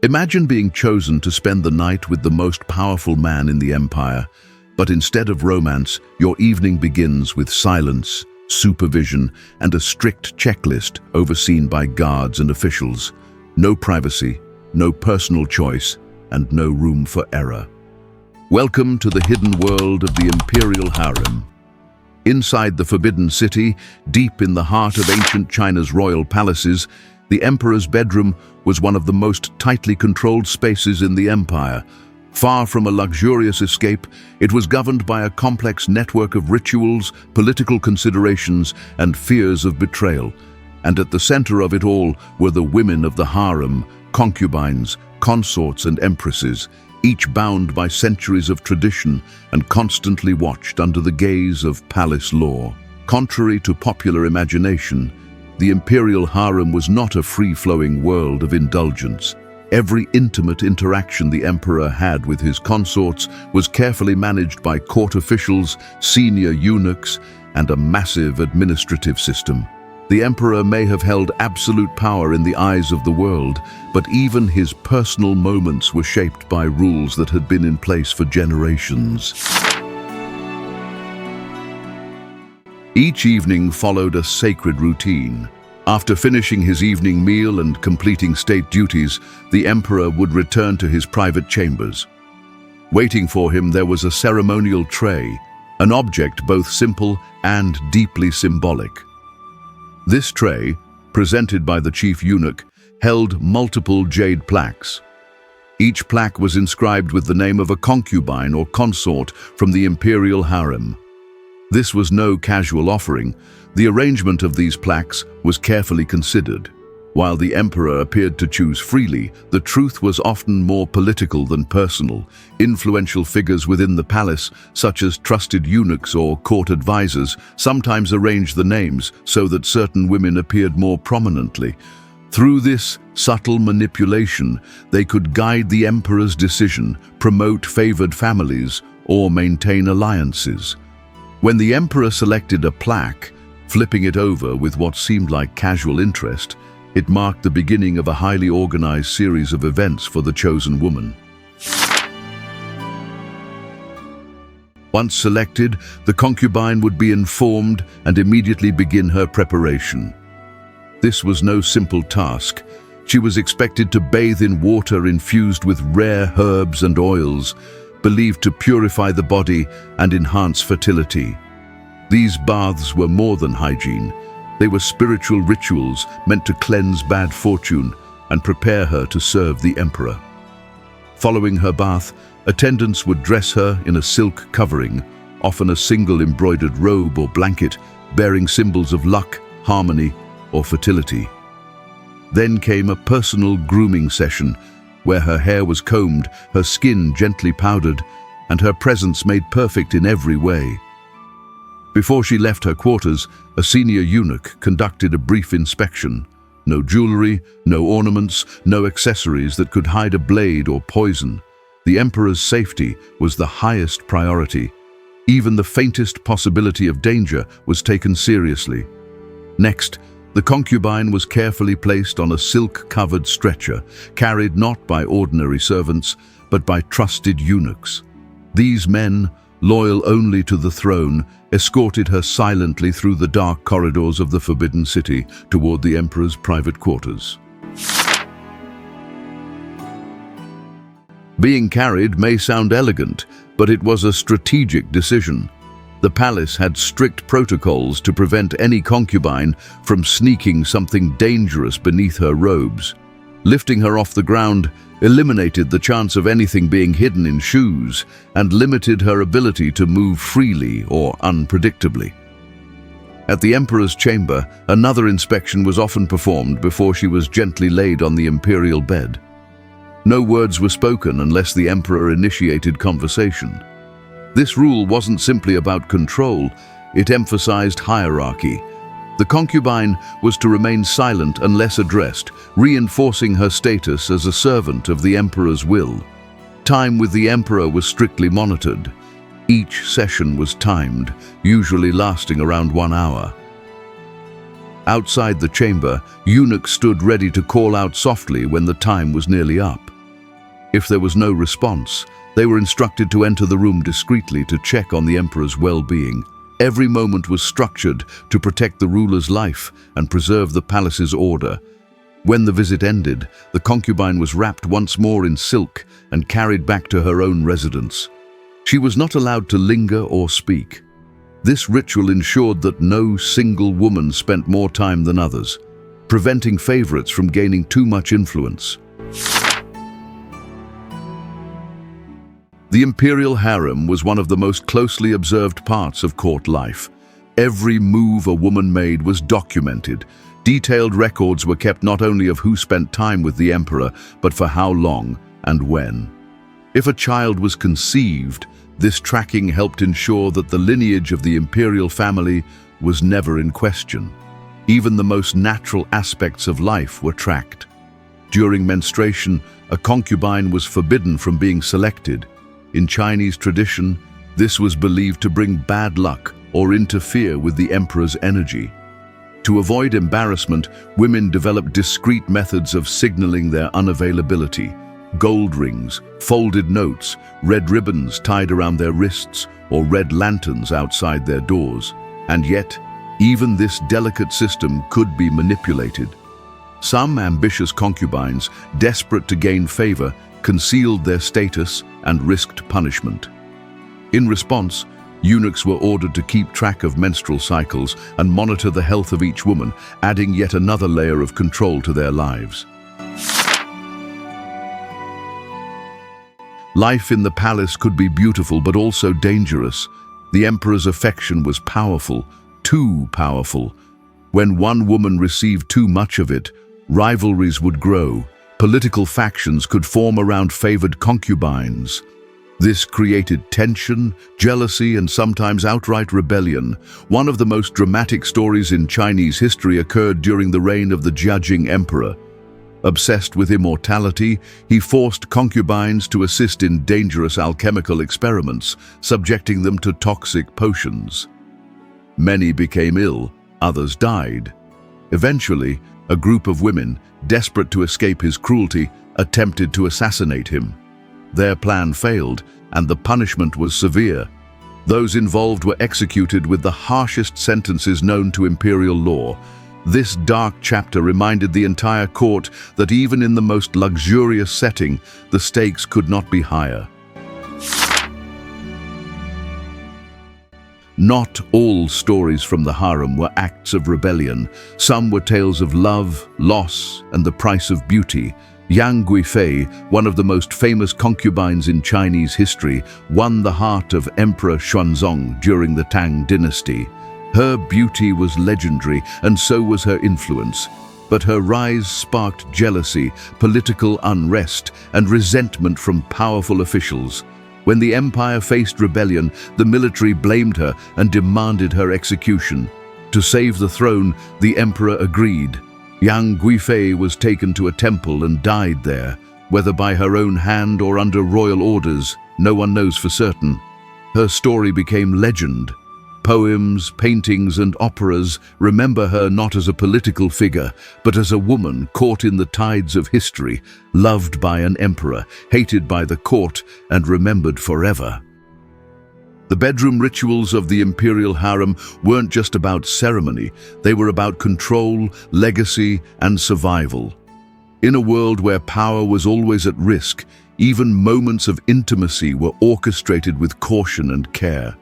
Imagine being chosen to spend the night with the most powerful man in the empire, but instead of romance, your evening begins with silence, supervision, and a strict checklist overseen by guards and officials. No privacy, no personal choice, and no room for error. Welcome to the hidden world of the Imperial Harem. Inside the Forbidden City, deep in the heart of ancient China's royal palaces, the emperor's bedroom was one of the most tightly controlled spaces in the empire. Far from a luxurious escape, it was governed by a complex network of rituals, political considerations, and fears of betrayal. And at the center of it all were the women of the harem, concubines, consorts, and empresses, each bound by centuries of tradition and constantly watched under the gaze of palace law. Contrary to popular imagination, the Imperial Harem was not a free-flowing world of indulgence. Every intimate interaction the emperor had with his consorts was carefully managed by court officials, senior eunuchs, and a massive administrative system. The emperor may have held absolute power in the eyes of the world, but even his personal moments were shaped by rules that had been in place for generations. Each evening followed a sacred routine. After finishing his evening meal and completing state duties, the emperor would return to his private chambers. Waiting for him there was a ceremonial tray, an object both simple and deeply symbolic. This tray, presented by the chief eunuch, held multiple jade plaques. Each plaque was inscribed with the name of a concubine or consort from the Imperial Harem. This was no casual offering. The arrangement of these plaques was carefully considered. While the emperor appeared to choose freely, the truth was often more political than personal. Influential figures within the palace, such as trusted eunuchs or court advisors, sometimes arranged the names so that certain women appeared more prominently. Through this subtle manipulation, they could guide the emperor's decision, promote favored families, or maintain alliances. When the emperor selected a plaque, flipping it over with what seemed like casual interest, it marked the beginning of a highly organized series of events for the chosen woman. Once selected, the concubine would be informed and immediately begin her preparation. This was no simple task. She was expected to bathe in water infused with rare herbs and oils, believed to purify the body and enhance fertility. These baths were more than hygiene. They were spiritual rituals meant to cleanse bad fortune and prepare her to serve the emperor. Following her bath, attendants would dress her in a silk covering, often a single embroidered robe or blanket bearing symbols of luck, harmony, or fertility. Then came a personal grooming session where her hair was combed, her skin gently powdered, and her presence made perfect in every way. Before she left her quarters, a senior eunuch conducted a brief inspection. No jewelry, no ornaments, no accessories that could hide a blade or poison. The emperor's safety was the highest priority. Even the faintest possibility of danger was taken seriously. Next, the concubine was carefully placed on a silk-covered stretcher, carried not by ordinary servants, but by trusted eunuchs. These men, loyal only to the throne, escorted her silently through the dark corridors of the Forbidden City toward the emperor's private quarters. Being carried may sound elegant, but it was a strategic decision. The palace had strict protocols to prevent any concubine from sneaking something dangerous beneath her robes. Lifting her off the ground eliminated the chance of anything being hidden in shoes and limited her ability to move freely or unpredictably. At the emperor's chamber, another inspection was often performed before she was gently laid on the imperial bed. No words were spoken unless the emperor initiated conversation. This rule wasn't simply about control, it emphasized hierarchy. The concubine was to remain silent unless addressed, reinforcing her status as a servant of the emperor's will. Time with the emperor was strictly monitored. Each session was timed, usually lasting around 1 hour. Outside the chamber, eunuchs stood ready to call out softly when the time was nearly up. If there was no response, they were instructed to enter the room discreetly to check on the emperor's well-being. Every moment was structured to protect the ruler's life and preserve the palace's order. When the visit ended, the concubine was wrapped once more in silk and carried back to her own residence. She was not allowed to linger or speak. This ritual ensured that no single woman spent more time than others, preventing favorites from gaining too much influence. The Imperial Harem was one of the most closely observed parts of court life. Every move a woman made was documented. Detailed records were kept not only of who spent time with the emperor, but for how long and when. If a child was conceived, this tracking helped ensure that the lineage of the imperial family was never in question. Even the most natural aspects of life were tracked. During menstruation, a concubine was forbidden from being selected. In Chinese tradition, this was believed to bring bad luck or interfere with the emperor's energy. To avoid embarrassment, women developed discreet methods of signaling their unavailability. Gold rings, folded notes, red ribbons tied around their wrists, or red lanterns outside their doors. And yet, even this delicate system could be manipulated. Some ambitious concubines, desperate to gain favor, concealed their status and risked punishment. In response, eunuchs were ordered to keep track of menstrual cycles and monitor the health of each woman, adding yet another layer of control to their lives. Life in the palace could be beautiful but also dangerous. The emperor's affection was powerful, too powerful. When one woman received too much of it, rivalries would grow. Political factions could form around favored concubines. This created tension, jealousy, and sometimes outright rebellion. One of the most dramatic stories in Chinese history occurred during the reign of the Jiajing emperor. Obsessed with immortality, he forced concubines to assist in dangerous alchemical experiments, subjecting them to toxic potions. Many became ill, others died. Eventually, a group of women, desperate to escape his cruelty, attempted to assassinate him. Their plan failed, and the punishment was severe. Those involved were executed with the harshest sentences known to imperial law. This dark chapter reminded the entire court that even in the most luxurious setting, the stakes could not be higher. Not all stories from the harem were acts of rebellion. Some were tales of love, loss, and the price of beauty. Yang Guifei, one of the most famous concubines in Chinese history, won the heart of Emperor Xuanzong during the Tang dynasty. Her beauty was legendary, and so was her influence. But her rise sparked jealousy, political unrest, and resentment from powerful officials. When the empire faced rebellion, the military blamed her and demanded her execution. To save the throne, the emperor agreed. Yang Guifei was taken to a temple and died there. Whether by her own hand or under royal orders, no one knows for certain. Her story became legend. Poems, paintings, and operas remember her not as a political figure, but as a woman caught in the tides of history, loved by an emperor, hated by the court, and remembered forever. The bedroom rituals of the Imperial Harem weren't just about ceremony, they were about control, legacy, and survival. In a world where power was always at risk, even moments of intimacy were orchestrated with caution and care.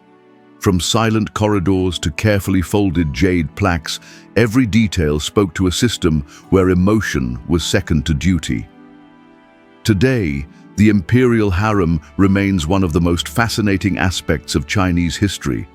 From silent corridors to carefully folded jade plaques, every detail spoke to a system where emotion was second to duty. Today, the Imperial Harem remains one of the most fascinating aspects of Chinese history.